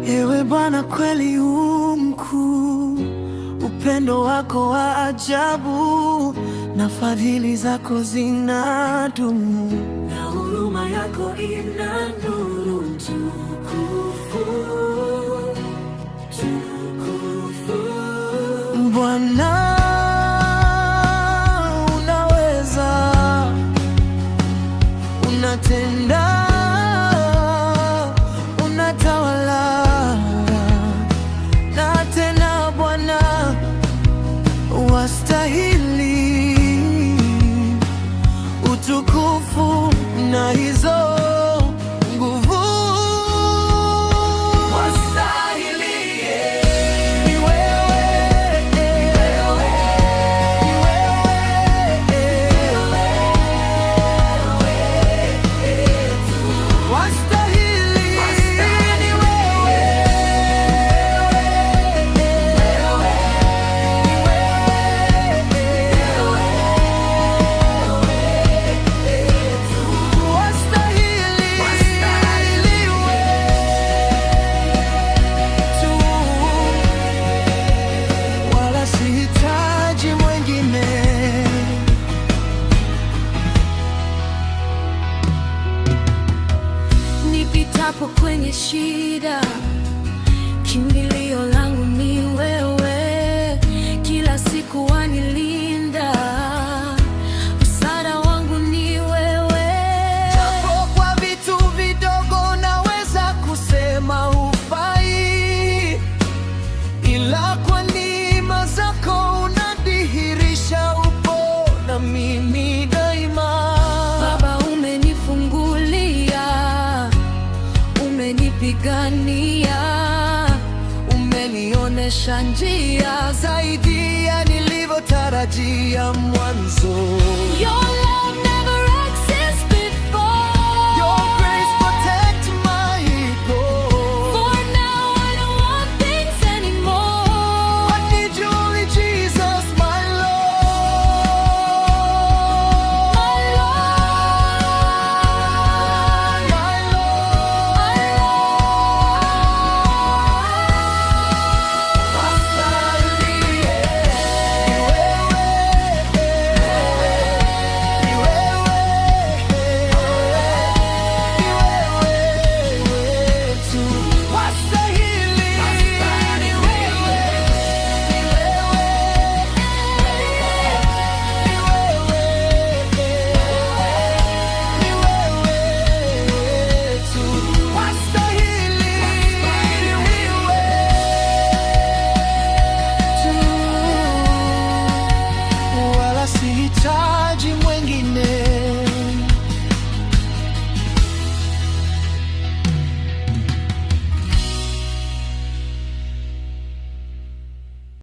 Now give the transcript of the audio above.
Ewe Bwana, kweli u mkuu, upendo wako wa ajabu, na fadhili zako zinadumu, na huruma yako ina nuru. Tukufu, tukufu Bwana, unaweza, unatenda, wastahili utukufu na hizo nguvu. Wastahili ni wewe, wastahili ni wewe. Nipitapo kwenye shida, kimbilio langu ni wewe. Kila siku wanilinda, msaada wangu ni wewe. Japo kwa vitu vidogo naweza kusema hufai, ila kwa neema zako unadhihirisha upo na mimi daima. Baba, umenifungulia, umenipigania, umenionesha njia zaidi ya nilivyotarajia mwanzo.